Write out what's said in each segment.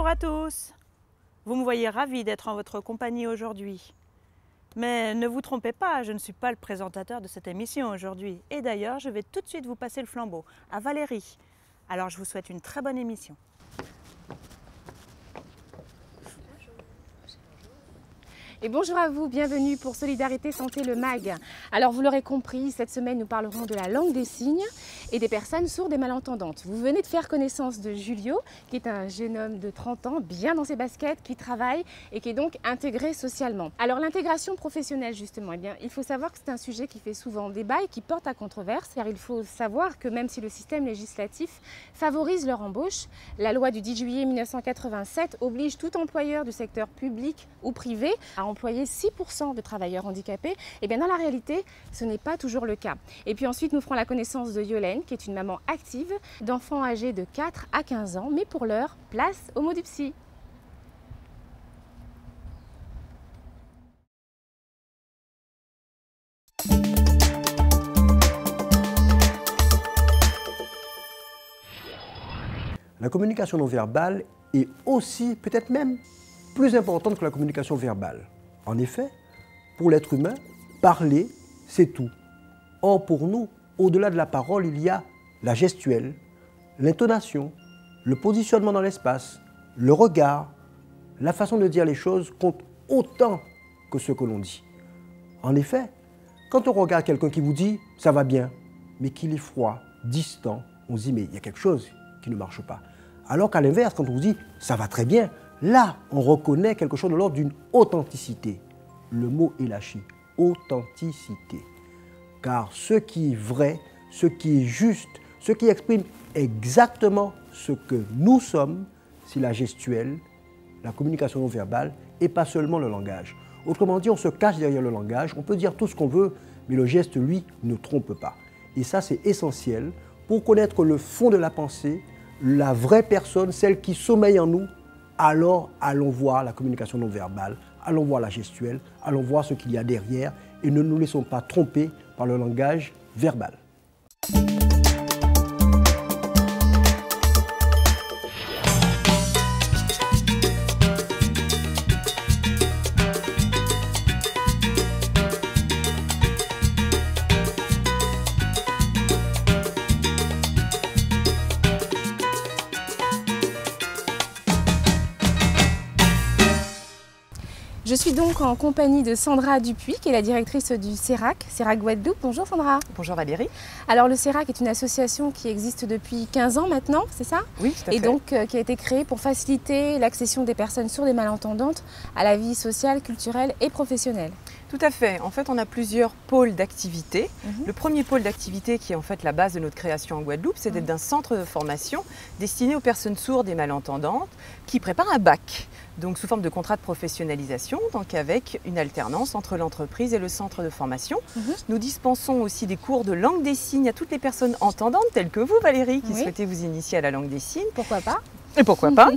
à tous. Vous me voyez ravie d'être en votre compagnie aujourd'hui. Mais ne vous trompez pas, je ne suis pas le présentateur de cette émission aujourd'hui. Et d'ailleurs, je vais tout de suite vous passer le flambeau à Valérie. Alors je vous souhaite une très bonne émission. Et bonjour à vous, bienvenue pour Solidarité Santé le MAG. Alors vous l'aurez compris, cette semaine nous parlerons de la langue des signes et des personnes sourdes et malentendantes. Vous venez de faire connaissance de Julio, qui est un jeune homme de 30 ans, bien dans ses baskets, qui travaille et qui est donc intégré socialement. Alors l'intégration professionnelle justement, eh bien, il faut savoir que c'est un sujet qui fait souvent débat et qui porte à controverse, car il faut savoir que même si le système législatif favorise leur embauche, la loi du 10 juillet 1987 oblige tout employeur du secteur public ou privé à employer 6% de travailleurs handicapés, et bien dans la réalité, ce n'est pas toujours le cas. Et puis ensuite, nous ferons la connaissance de Yolène, qui est une maman active d'enfants âgés de 4 à 15 ans, mais pour l'heure, place au mot du psy. La communication non verbale est aussi, peut-être même, plus importante que la communication verbale. En effet, pour l'être humain, parler, c'est tout. Or, pour nous, au-delà de la parole, il y a la gestuelle, l'intonation, le positionnement dans l'espace, le regard, la façon de dire les choses compte autant que ce que l'on dit. En effet, quand on regarde quelqu'un qui vous dit « ça va bien », mais qu'il est froid, distant, on se dit « mais il y a quelque chose qui ne marche pas ». Alors qu'à l'inverse, quand on vous dit « ça va très bien », là, on reconnaît quelque chose de l'ordre d'une authenticité. Le mot est lâché, authenticité. Car ce qui est vrai, ce qui est juste, ce qui exprime exactement ce que nous sommes, c'est la gestuelle, la communication non verbale et pas seulement le langage. Autrement dit, on se cache derrière le langage, on peut dire tout ce qu'on veut, mais le geste, lui, ne trompe pas. Et ça, c'est essentiel pour connaître le fond de la pensée, la vraie personne, celle qui sommeille en nous. Alors, allons voir la communication non verbale, allons voir la gestuelle, allons voir ce qu'il y a derrière et ne nous laissons pas tromper par le langage verbal. Je suis donc en compagnie de Sandra Dupuis, qui est la directrice du CERAC Guadeloupe. Bonjour Sandra. Bonjour Valérie. Alors le CERAC est une association qui existe depuis 15 ans maintenant, c'est ça? Oui, tout à fait. Et donc qui a été créée pour faciliter l'accession des personnes sourdes et malentendantes à la vie sociale, culturelle et professionnelle. Tout à fait. En fait, on a plusieurs pôles d'activité. Le premier pôle d'activité, qui est en fait la base de notre création en Guadeloupe, c'est d'être un centre de formation destiné aux personnes sourdes et malentendantes qui préparent un bac, donc sous forme de contrat de professionnalisation, donc avec une alternance entre l'entreprise et le centre de formation. Nous dispensons aussi des cours de langue des signes à toutes les personnes entendantes, telles que vous Valérie, qui souhaitez vous initier à la langue des signes. Pourquoi pas? Et pourquoi pas?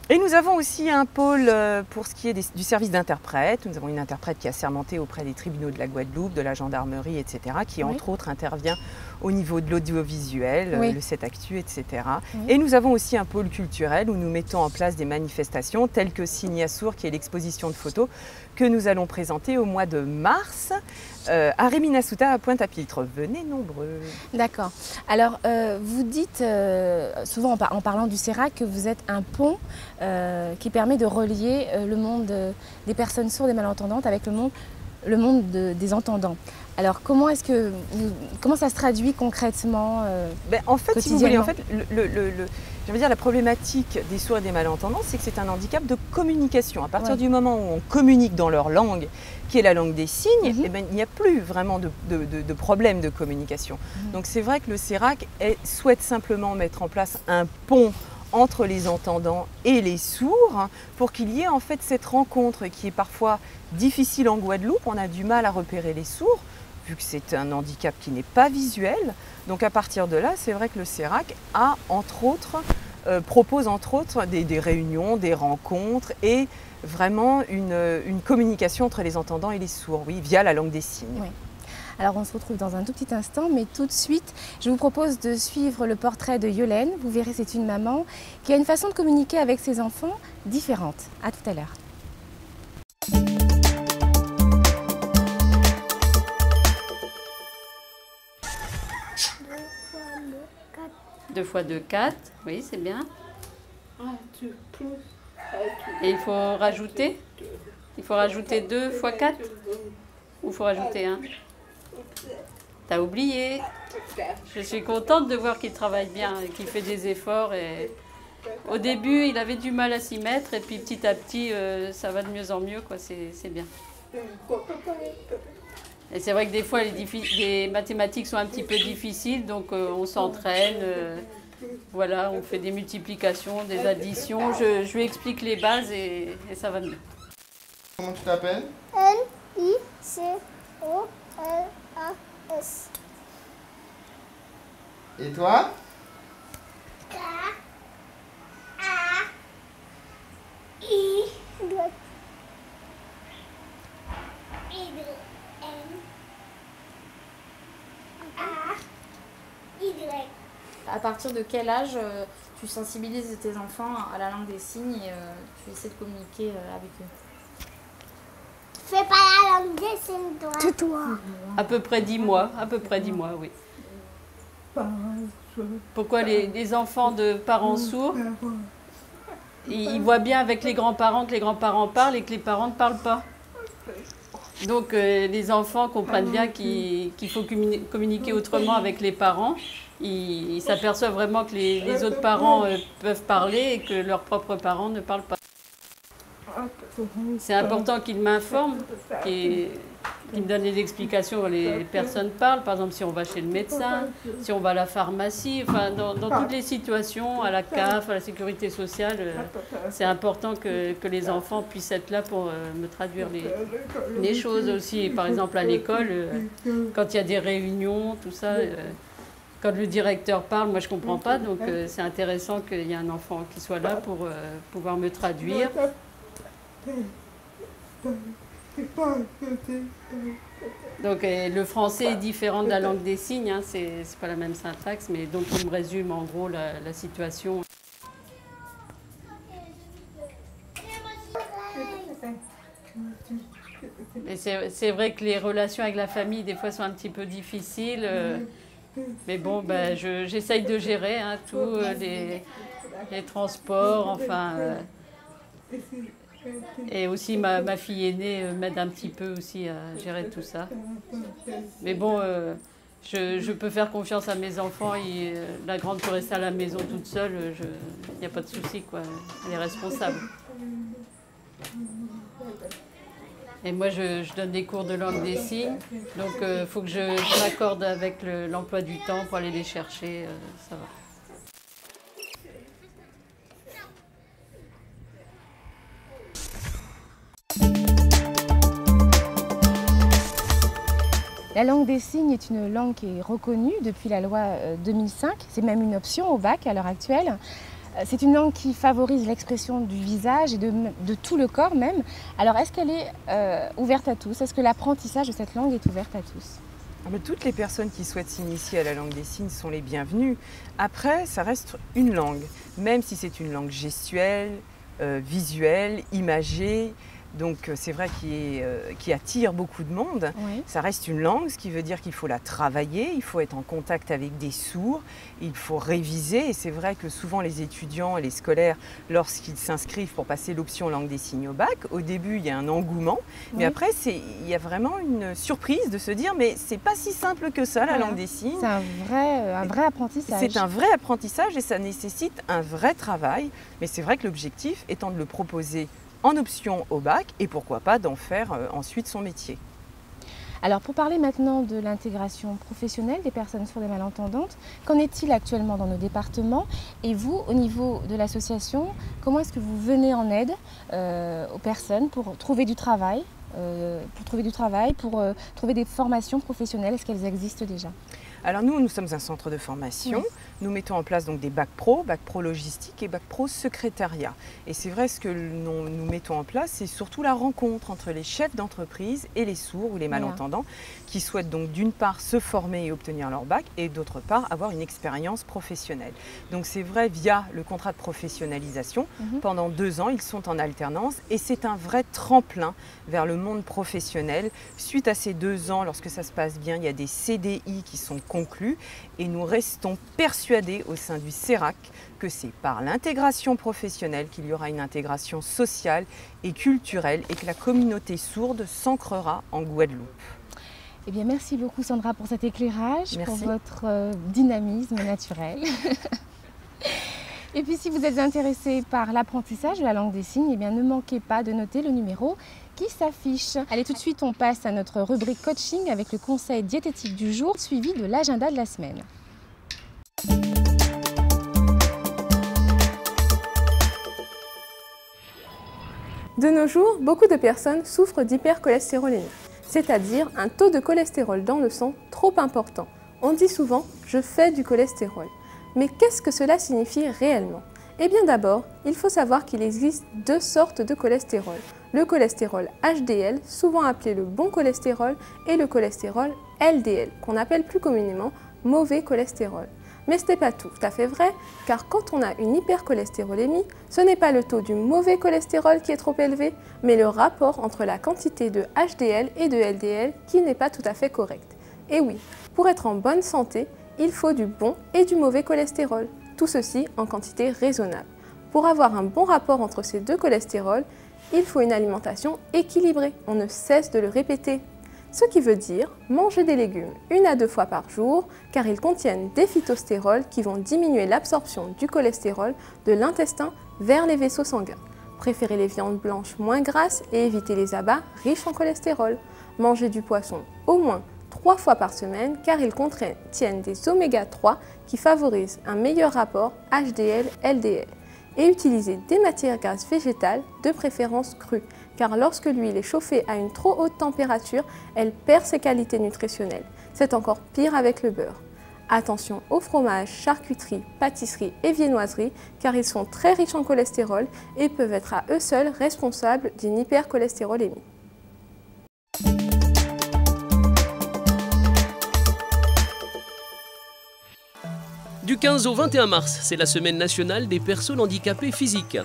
Et nous avons aussi un pôle pour ce qui est du service d'interprète. Nous avons une interprète qui a sermenté auprès des tribunaux de la Guadeloupe, de la gendarmerie, etc., qui entre autres intervient au niveau de l'audiovisuel, le 7actu, etc. Et nous avons aussi un pôle culturel où nous mettons en place des manifestations telles que Signasour, qui est l'exposition de photos que nous allons présenter au mois de mars à Réminasouta, à Pointe-à-Pitre. Venez nombreux. D'accord. Alors, vous dites souvent en parlant du CERAC que vous êtes un pont qui permet de relier le monde des personnes sourdes et malentendantes avec le monde des entendants. Alors, comment ça se traduit concrètement en fait, si vous voulez, je veux dire, la problématique des sourds et des malentendants, c'est que c'est un handicap de communication. À partir du moment où on communique dans leur langue, qui est la langue des signes, eh ben, il n'y a plus vraiment de problème de communication. Donc c'est vrai que le CERAC souhaite simplement mettre en place un pont entre les entendants et les sourds pour qu'il y ait en fait cette rencontre qui est parfois difficile en Guadeloupe. On a du mal à repérer les sourds, vu que c'est un handicap qui n'est pas visuel. Donc à partir de là, c'est vrai que le CERAC a, propose entre autres des réunions, des rencontres et vraiment une communication entre les entendants et les sourds, via la langue des signes. Oui. Alors on se retrouve dans un tout petit instant, mais tout de suite, je vous propose de suivre le portrait de Yolène. Vous verrez, c'est une maman qui a une façon de communiquer avec ses enfants différente. À tout à l'heure. 2 fois 2, 4. Oui, c'est bien. Et il faut rajouter? Il faut rajouter 2 fois 4? Ou il faut rajouter 1? T'as oublié. Je suis contente de voir qu'il travaille bien et qu'il fait des efforts. Et au début, il avait du mal à s'y mettre. Et puis petit à petit, ça va de mieux en mieux, quoi. C'est bien. Et c'est vrai que des fois, les mathématiques sont un petit peu difficiles, donc on s'entraîne. Voilà, on fait des multiplications, des additions. Je lui explique les bases et ça va mieux. Comment tu t'appelles? N-I-C-O-L-A-S. Et toi? K-A-I-Y. À partir de quel âge tu sensibilises tes enfants à la langue des signes et tu essaies de communiquer avec eux? Fais pas la langue des signes, toi. Tais-toi. À peu près 10 mois, oui. Pourquoi les enfants de parents sourds, ils voient bien avec les grands-parents que les grands-parents parlent et que les parents ne parlent pas. Donc les enfants comprennent bien qu'il faut communiquer autrement avec les parents. Ils s'aperçoivent vraiment que les autres parents peuvent parler et que leurs propres parents ne parlent pas. C'est important qu'ils m'informent, qu'ils me donnent des explications quand les personnes parlent. Par exemple, si on va chez le médecin, si on va à la pharmacie, enfin, dans toutes les situations, à la CAF, à la sécurité sociale, c'est important que les enfants puissent être là pour me traduire les choses aussi. Par exemple, à l'école, quand il y a des réunions, tout ça, quand le directeur parle, moi je ne comprends pas, donc c'est intéressant qu'il y ait un enfant qui soit là pour pouvoir me traduire. Donc le français est différent de la langue des signes, hein, c'est pas la même syntaxe, mais donc il me résume en gros la situation. Et c'est vrai que les relations avec la famille des fois sont un petit peu difficiles, mais bon, ben, j'essaye de gérer hein, tous les transports, enfin. Et aussi ma fille aînée m'aide un petit peu aussi à gérer tout ça. Mais bon, je peux faire confiance à mes enfants. La grande peut rester à la maison toute seule, il n'y a pas de souci, quoi. Elle est responsable. Et moi, je donne des cours de langue des signes, donc il faut que je m'accorde avec l'emploi du temps pour aller les chercher, ça va. La langue des signes est une langue qui est reconnue depuis la loi 2005. C'est même une option au bac à l'heure actuelle. C'est une langue qui favorise l'expression du visage et de tout le corps même. Alors est-ce qu'elle est ouverte à tous? Est-ce que l'apprentissage de cette langue est ouverte à tous? Toutes les personnes qui souhaitent s'initier à la langue des signes sont les bienvenues. Après, ça reste une langue, même si c'est une langue gestuelle, visuelle, imagée. Donc c'est vrai qui attire beaucoup de monde. Oui. Ça reste une langue, ce qui veut dire qu'il faut la travailler, il faut être en contact avec des sourds, il faut réviser. Et c'est vrai que souvent les étudiants et les scolaires, lorsqu'ils s'inscrivent pour passer l'option langue des signes au bac, au début il y a un engouement, oui. Mais après il y a vraiment une surprise de se dire mais c'est pas si simple que ça la langue des signes. C'est un vrai apprentissage. C'est un vrai apprentissage et ça nécessite un vrai travail. Mais c'est vrai que l'objectif étant de le proposer en option au bac et pourquoi pas d'en faire ensuite son métier. Alors pour parler maintenant de l'intégration professionnelle des personnes sourdes et malentendantes, qu'en est-il actuellement dans nos départements? Et vous, au niveau de l'association, comment est-ce que vous venez en aide aux personnes pour trouver du travail, pour trouver des formations professionnelles? Est-ce qu'elles existent déjà? Alors nous sommes un centre de formation. Oui. Nous mettons en place donc des bac pro logistique et bac pro secrétariat. Et c'est vrai, ce que nous mettons en place, c'est surtout la rencontre entre les chefs d'entreprise et les sourds ou les malentendants qui souhaitent donc d'une part se former et obtenir leur bac et d'autre part avoir une expérience professionnelle. Donc c'est vrai, via le contrat de professionnalisation, pendant 2 ans, ils sont en alternance et c'est un vrai tremplin vers le monde professionnel. Suite à ces 2 ans, lorsque ça se passe bien, il y a des CDI qui sont conclus et nous restons persuadés au sein du CERAC que c'est par l'intégration professionnelle qu'il y aura une intégration sociale et culturelle et que la communauté sourde s'ancrera en Guadeloupe. Eh bien, merci beaucoup Sandra pour cet éclairage, pour votre dynamisme naturel. Et puis si vous êtes intéressé par l'apprentissage de la langue des signes, eh bien, ne manquez pas de noter le numéro qui s'affiche. Allez, tout de suite, on passe à notre rubrique coaching avec le conseil diététique du jour, suivi de l'agenda de la semaine. De nos jours, beaucoup de personnes souffrent d'hypercholestérolémie, c'est-à-dire un taux de cholestérol dans le sang trop important. On dit souvent « je fais du cholestérol ». Mais qu'est-ce que cela signifie réellement? Eh bien d'abord, il faut savoir qu'il existe 2 sortes de cholestérol. Le cholestérol HDL, souvent appelé le bon cholestérol, et le cholestérol LDL, qu'on appelle plus communément mauvais cholestérol. Mais ce n'est pas tout à fait vrai, car quand on a une hypercholestérolémie, ce n'est pas le taux du mauvais cholestérol qui est trop élevé, mais le rapport entre la quantité de HDL et de LDL qui n'est pas tout à fait correct. Et oui, pour être en bonne santé, il faut du bon et du mauvais cholestérol, tout ceci en quantité raisonnable. Pour avoir un bon rapport entre ces 2 cholestérols, il faut une alimentation équilibrée, on ne cesse de le répéter. Ce qui veut dire manger des légumes 1 à 2 fois par jour, car ils contiennent des phytostérols qui vont diminuer l'absorption du cholestérol de l'intestin vers les vaisseaux sanguins. Préférez les viandes blanches moins grasses et évitez les abats riches en cholestérol. Mangez du poisson au moins 3 fois par semaine, car ils contiennent des oméga 3 qui favorisent un meilleur rapport HDL-LDL. Et utilisez des matières grasses végétales, de préférence crues, car lorsque l'huile est chauffée à une trop haute température, elle perd ses qualités nutritionnelles. C'est encore pire avec le beurre. Attention aux fromages, charcuteries, pâtisseries et viennoiseries, car ils sont très riches en cholestérol et peuvent être à eux seuls responsables d'une hypercholestérolémie. Du 15 au 21 mars, c'est la semaine nationale des personnes handicapées physiques.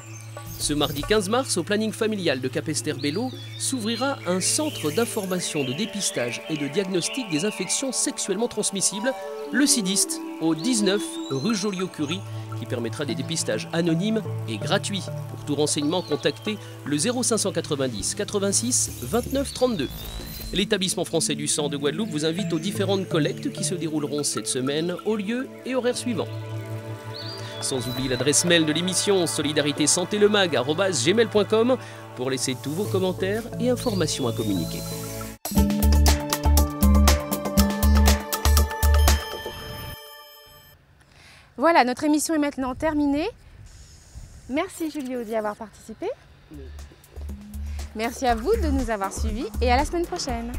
Ce mardi 15 mars, au planning familial de Capesterre-Belle-Eau, s'ouvrira un centre d'information, de dépistage et de diagnostic des infections sexuellement transmissibles, le CIDIST, au 19 rue Joliot-Curie, qui permettra des dépistages anonymes et gratuits. Pour tout renseignement, contactez le 0590 86 29 32. L'établissement français du sang de Guadeloupe vous invite aux différentes collectes qui se dérouleront cette semaine au lieu et horaire suivant. Sans oublier l'adresse mail de l'émission solidaritésantélemag@gmail.com pour laisser tous vos commentaires et informations à communiquer. Voilà, notre émission est maintenant terminée. Merci Julio d'y avoir participé. Merci à vous de nous avoir suivis et à la semaine prochaine.